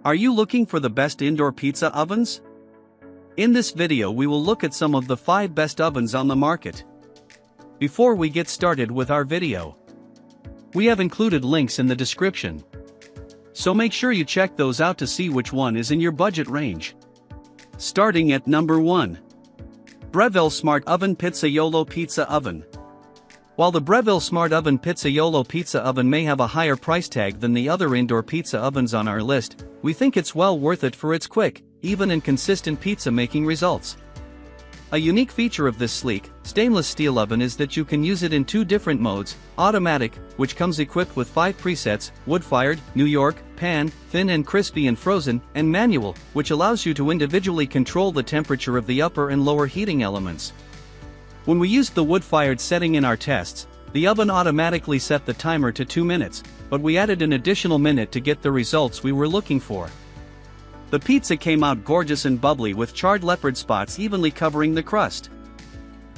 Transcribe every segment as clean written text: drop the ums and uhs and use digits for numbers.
Are you looking for the best indoor pizza ovens? In this video we will look at some of the 5 best ovens on the market. Before we get started with our video, we have included links in the description, so make sure you check those out to see which one is in your budget range. Starting at number 1. Breville Smart Oven Pizzaiolo Pizza Oven. While the Breville Smart Oven Pizzaiolo Pizza Oven may have a higher price tag than the other indoor pizza ovens on our list, we think it's well worth it for its quick, even and consistent pizza making results. A unique feature of this sleek, stainless steel oven is that you can use it in 2 different modes: automatic, which comes equipped with 5 presets, wood-fired, New York, pan, thin and crispy and frozen, and manual, which allows you to individually control the temperature of the upper and lower heating elements. When we used the wood-fired setting in our tests, the oven automatically set the timer to 2 minutes, but we added an additional minute to get the results we were looking for. The pizza came out gorgeous and bubbly with charred leopard spots evenly covering the crust.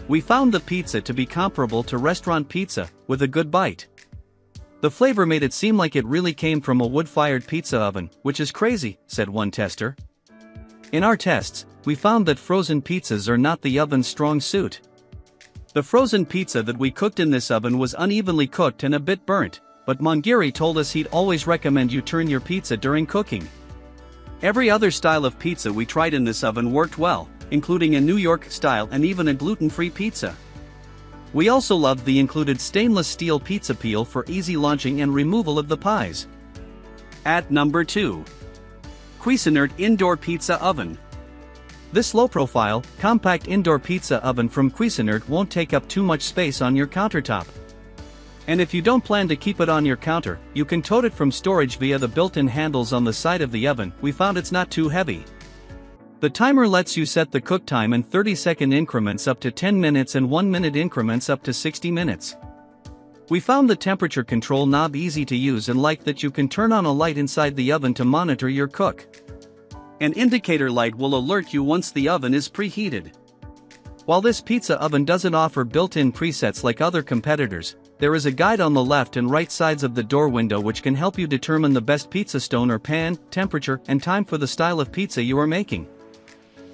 We found the pizza to be comparable to restaurant pizza, with a good bite. The flavor made it seem like it really came from a wood-fired pizza oven, which is crazy, said one tester. In our tests, we found that frozen pizzas are not the oven's strong suit. The frozen pizza that we cooked in this oven was unevenly cooked and a bit burnt, but Mongeri told us he'd always recommend you turn your pizza during cooking. Every other style of pizza we tried in this oven worked well, including a New York style and even a gluten-free pizza. We also loved the included stainless steel pizza peel for easy launching and removal of the pies. At number 2. Cuisinart Indoor Pizza Oven. This low-profile, compact indoor pizza oven from Cuisinart won't take up too much space on your countertop. And if you don't plan to keep it on your counter, you can tote it from storage via the built-in handles on the side of the oven. We found it's not too heavy. The timer lets you set the cook time in 30-second increments up to 10 minutes and 1-minute increments up to 60 minutes. We found the temperature control knob easy to use and like that you can turn on a light inside the oven to monitor your cook. An indicator light will alert you once the oven is preheated. While this pizza oven doesn't offer built-in presets like other competitors, there is a guide on the left and right sides of the door window which can help you determine the best pizza stone or pan, temperature, and time for the style of pizza you are making.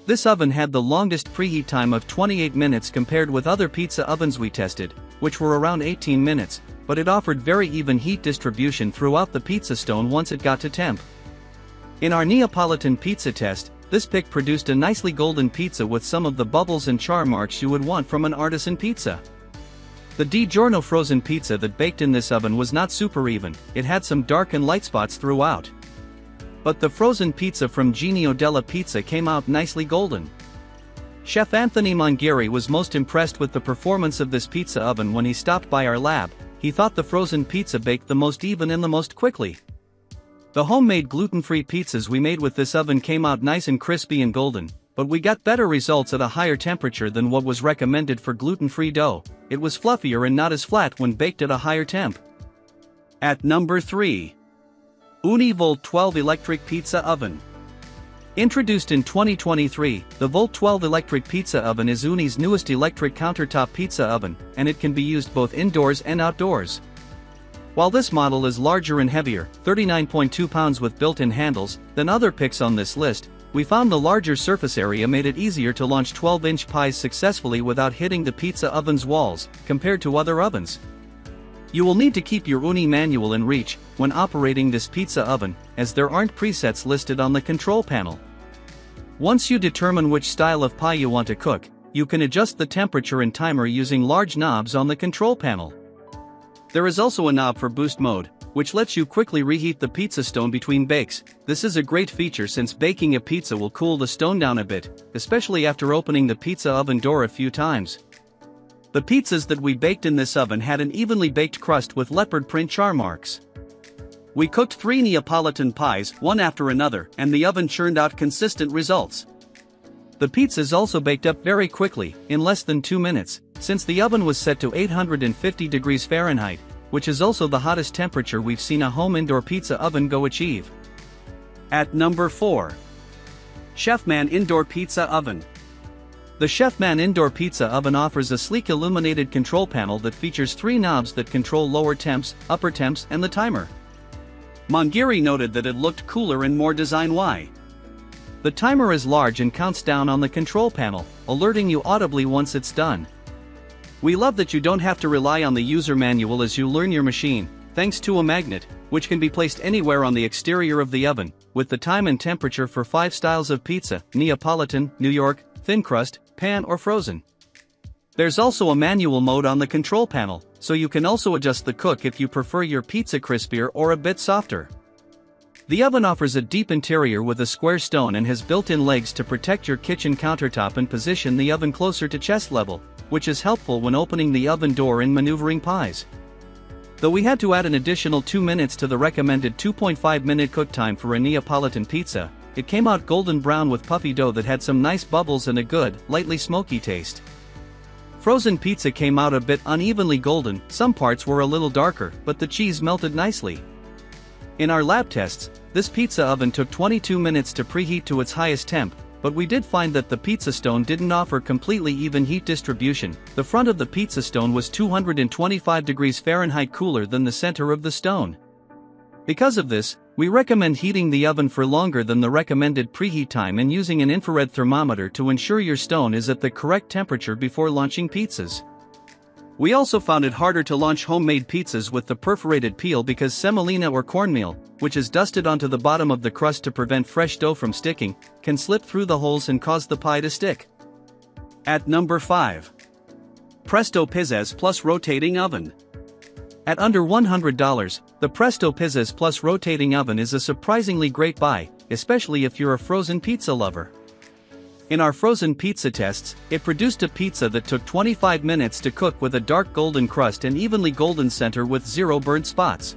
This oven had the longest preheat time of 28 minutes compared with other pizza ovens we tested, which were around 18 minutes, but it offered very even heat distribution throughout the pizza stone once it got to temp. In our Neapolitan pizza test, this pick produced a nicely golden pizza with some of the bubbles and char marks you would want from an artisan pizza. The DiGiorno frozen pizza that baked in this oven was not super even, it had some dark and light spots throughout. But the frozen pizza from Genio della Pizza came out nicely golden. Chef Anthony Mongeri was most impressed with the performance of this pizza oven when he stopped by our lab. He thought the frozen pizza baked the most even and the most quickly. The homemade gluten-free pizzas we made with this oven came out nice and crispy and golden, but we got better results at a higher temperature than what was recommended for gluten-free dough. It was fluffier and not as flat when baked at a higher temp. At number 3. Univolt 12 Electric Pizza Oven. Introduced in 2023, the Volt 12 Electric Pizza Oven is Ooni's newest electric countertop pizza oven, and it can be used both indoors and outdoors. While this model is larger and heavier, 39.2 pounds with built-in handles, than other picks on this list, we found the larger surface area made it easier to launch 12-inch pies successfully without hitting the pizza oven's walls, compared to other ovens. You will need to keep your Ooni manual in reach when operating this pizza oven, as there aren't presets listed on the control panel. Once you determine which style of pie you want to cook, you can adjust the temperature and timer using large knobs on the control panel. There is also a knob for boost mode, which lets you quickly reheat the pizza stone between bakes. This is a great feature since baking a pizza will cool the stone down a bit, especially after opening the pizza oven door a few times. The pizzas that we baked in this oven had an evenly baked crust with leopard print char marks. We cooked 3 Neapolitan pies, one after another, and the oven churned out consistent results. The pizzas also baked up very quickly, in less than 2 minutes, since the oven was set to 850 degrees Fahrenheit, which is also the hottest temperature we've seen a home indoor pizza oven go achieve. At number 4. Chefman Indoor Pizza Oven. The Chefman Indoor Pizza Oven offers a sleek illuminated control panel that features 3 knobs that control lower temps, upper temps, and the timer. Mongiri noted that it looked cooler and more design-y. The timer is large and counts down on the control panel, alerting you audibly once it's done. We love that you don't have to rely on the user manual as you learn your machine, thanks to a magnet, which can be placed anywhere on the exterior of the oven, with the time and temperature for 5 styles of pizza: Neapolitan, New York, thin crust, pan or frozen. There's also a manual mode on the control panel, so you can also adjust the cook if you prefer your pizza crispier or a bit softer. The oven offers a deep interior with a square stone and has built-in legs to protect your kitchen countertop and position the oven closer to chest level, which is helpful when opening the oven door and maneuvering pies. Though we had to add an additional 2 minutes to the recommended 2.5-minute cook time for a Neapolitan pizza, it came out golden brown with puffy dough that had some nice bubbles and a good, lightly smoky taste. Frozen pizza came out a bit unevenly golden, some parts were a little darker, but the cheese melted nicely. In our lab tests, this pizza oven took 22 minutes to preheat to its highest temp, but we did find that the pizza stone didn't offer completely even heat distribution. The front of the pizza stone was 225 degrees Fahrenheit cooler than the center of the stone. Because of this, we recommend heating the oven for longer than the recommended preheat time and using an infrared thermometer to ensure your stone is at the correct temperature before launching pizzas. We also found it harder to launch homemade pizzas with the perforated peel because semolina or cornmeal, which is dusted onto the bottom of the crust to prevent fresh dough from sticking, can slip through the holes and cause the pie to stick. At number 5. Presto Pizzazz Plus Rotating Oven. At under $100, the Presto Pizzazz Plus Rotating Oven is a surprisingly great buy, especially if you're a frozen pizza lover. In our frozen pizza tests, it produced a pizza that took 25 minutes to cook with a dark golden crust and evenly golden center with 0 burnt spots.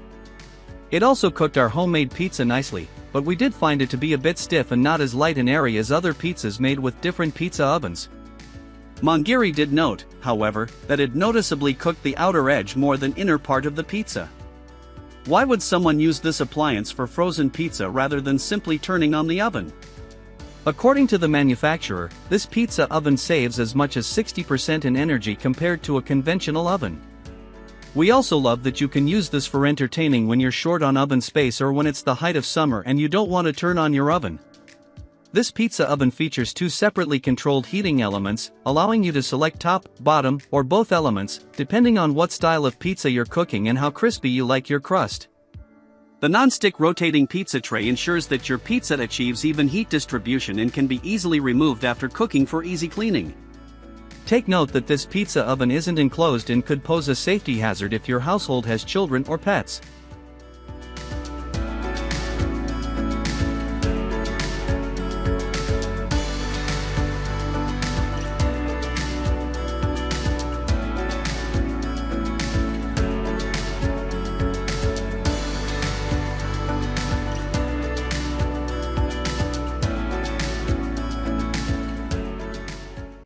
It also cooked our homemade pizza nicely, but we did find it to be a bit stiff and not as light and airy as other pizzas made with different pizza ovens. Mongiri did note, however, that it noticeably cooked the outer edge more than inner part of the pizza. Why would someone use this appliance for frozen pizza rather than simply turning on the oven? According to the manufacturer, this pizza oven saves as much as 60% in energy compared to a conventional oven. We also love that you can use this for entertaining when you're short on oven space or when it's the height of summer and you don't want to turn on your oven. This pizza oven features 2 separately controlled heating elements, allowing you to select top, bottom, or both elements, depending on what style of pizza you're cooking and how crispy you like your crust. The non-stick rotating pizza tray ensures that your pizza achieves even heat distribution and can be easily removed after cooking for easy cleaning. Take note that this pizza oven isn't enclosed and could pose a safety hazard if your household has children or pets.